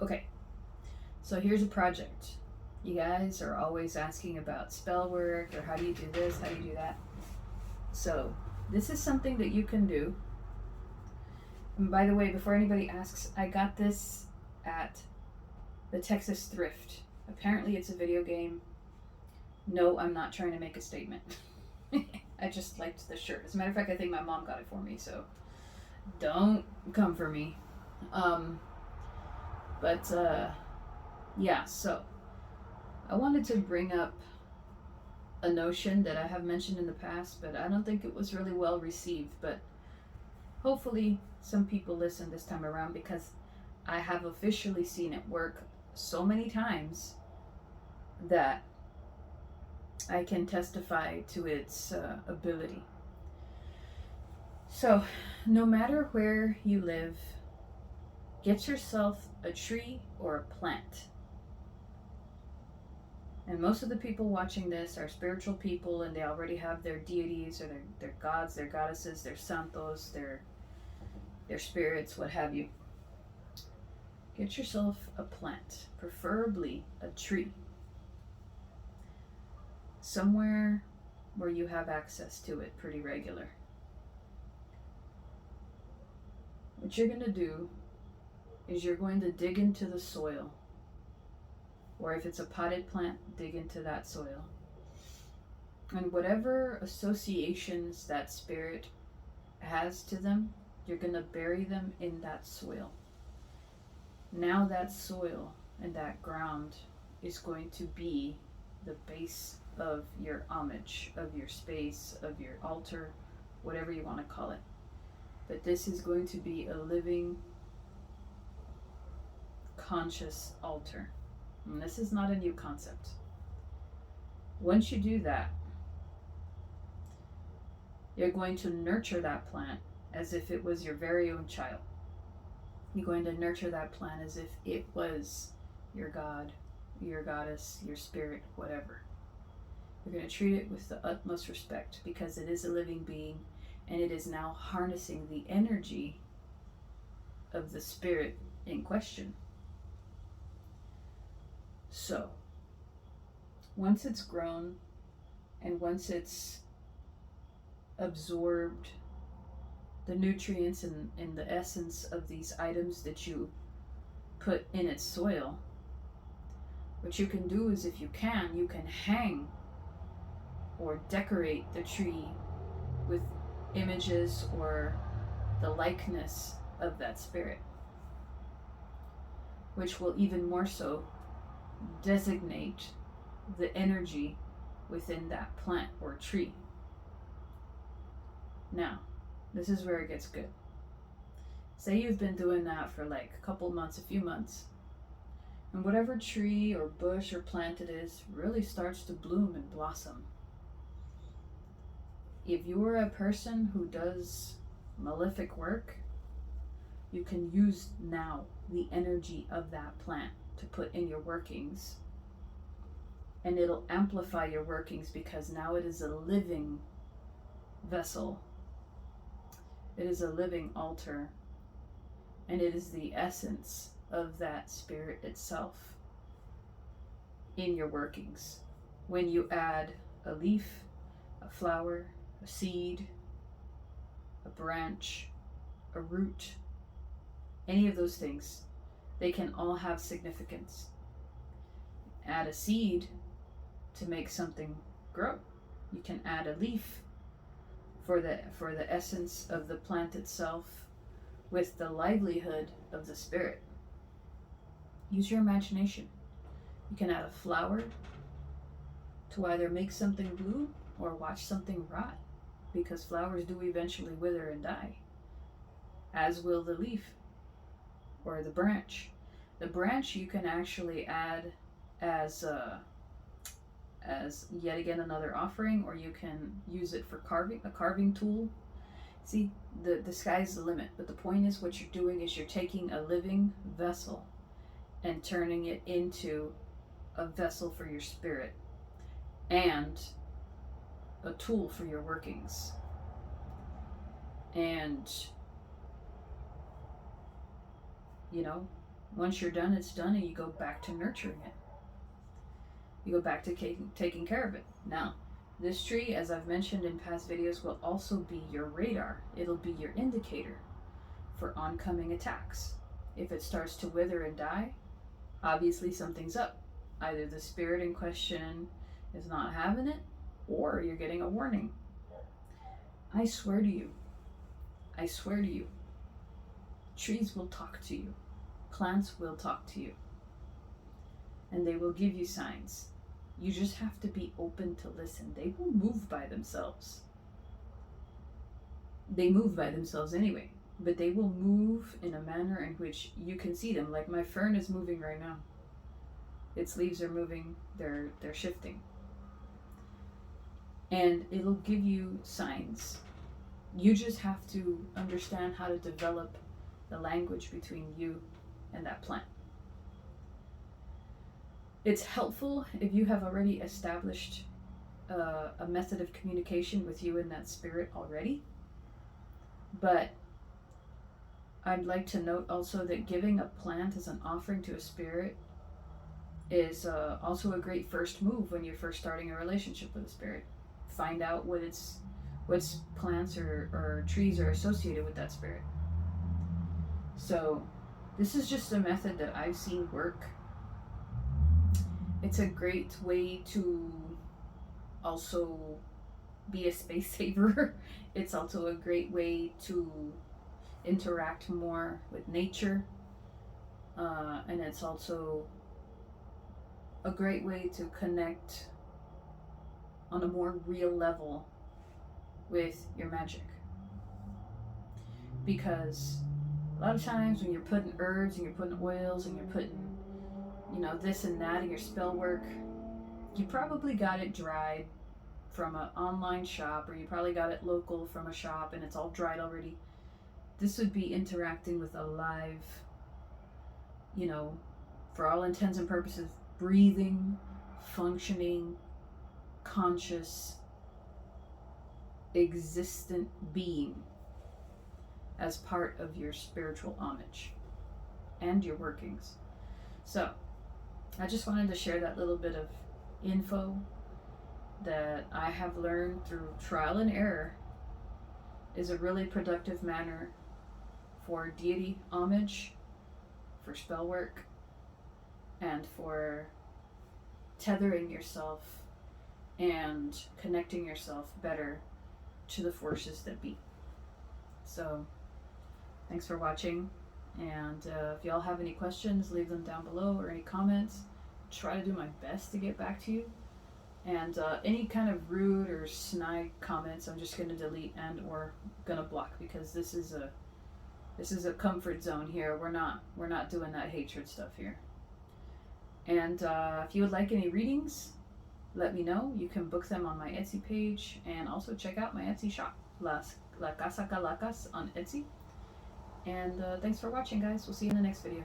Okay, so here's a project. You guys are always asking about spell work or how do you do this, how do you do that. So, this is something that you can do. And by the way, before anybody asks, I got this at the Texas Thrift. Apparently, it's a video game. No, I'm not trying to make a statement. I just liked the shirt. As a matter of fact, I think my mom got it for me, so don't come for me. Um, but yeah, so I wanted to bring up a notion that I have mentioned in the past, but I don't think it was really well received. But hopefully, some people listen this time around because I have officially seen it work so many times that I can testify to its ability. So, no matter where you live, get yourself a tree or a plant. And most of the people watching this are spiritual people and they already have their deities or their gods, their goddesses, their santos, their spirits, what have you. Get yourself a plant, preferably a tree. Somewhere where you have access to it pretty regular. What you're going to do is you're going to dig into the soil, or if it's a potted plant, dig into that soil. And whatever associations that spirit has to them, you're going to bury them in that soil. Now that soil and that ground is going to be the base of your homage, of your space, of your altar, whatever you want to call it. But this is going to be a living, conscious altar. And this is not a new concept. Once you do that, you're going to nurture that plant as if it was your very own child. You're going to nurture that plant as if it was your god, your goddess, your spirit, whatever. You're going to treat it with the utmost respect because it is a living being and it is now harnessing the energy of the spirit in question. So, once it's grown and once it's absorbed the nutrients and the essence of these items that you put in its soil, what you can do is, if you can hang or decorate the tree with images or the likeness of that spirit, which will even more so designate the energy within that plant or tree. Now, this is where it gets good. Say you've been doing that for like a couple months, a few months, and whatever tree or bush or plant it is really starts to bloom and blossom. If you're a person who does malefic work, you can use now the energy of that plant to put in your workings, and it'll amplify your workings because now it is a living vessel. It is a living altar, and it is the essence of that spirit itself in your workings. When you add a leaf, a flower, a seed, a branch, a root, any of those things, they can all have significance. Add a seed to make something grow. You can add a leaf for the essence of the plant itself with the livelihood of the spirit. Use your imagination. You can add a flower to either make something bloom or watch something rot, because flowers do eventually wither and die, as will the leaf or the branch. The branch you can actually add as yet again another offering, or you can use it for carving, a carving tool. See, the sky's the limit, but the point is, what you're doing is you're taking a living vessel and turning it into a vessel for your spirit and a tool for your workings. And you know, Once you're done, it's done, and you go back to nurturing it. You go back to taking care of it. Now, this tree, as I've mentioned in past videos, will also be your radar. It'll be your indicator for oncoming attacks. If it starts to wither and die, obviously something's up. Either the spirit in question is not having it, or you're getting a warning. I swear to you, trees will talk to you. Plants will talk to you. And they will give you signs. You just have to be open to listen. They will move by themselves. They move by themselves anyway, but they will move in a manner in which you can see them. Like my fern is moving right now. Its leaves are moving, they're shifting. And it'll give you signs. You just have to understand how to develop the language between you and that plant. It's helpful if you have already established a method of communication with you and that spirit already. But I'd like to note also that giving a plant as an offering to a spirit is also a great first move when you're first starting a relationship with a spirit. Find out what plants or trees are associated with that spirit. So this is just a method that I've seen work. It's a great way to also be a space saver. It's also a great way to interact more with nature. And it's also a great way to connect on a more real level with your magic. Because a lot of times when you're putting herbs and you're putting oils and you're putting, this and that in your spell work, you probably got it dried from an online shop, or you probably got it local from a shop and it's all dried already. This would be interacting with a live, for all intents and purposes, breathing, functioning, conscious, existent being as part of your spiritual homage and your workings. So I just wanted to share that little bit of info that I have learned through trial and error is a really productive manner for deity homage, for spell work, and for tethering yourself and connecting yourself better to the forces that be. So thanks for watching, and if y'all have any questions, leave them down below, or any comments. Try to do my best to get back to you. And any kind of rude or snide comments, I'm just going to delete and or going to block, because this is a comfort zone here. We're not doing that hatred stuff here. And if you would like any readings, let me know. You can book them on my Etsy page, and also check out my Etsy shop, La Casa Calacas on Etsy. And thanks for watching, guys. We'll see you in the next video.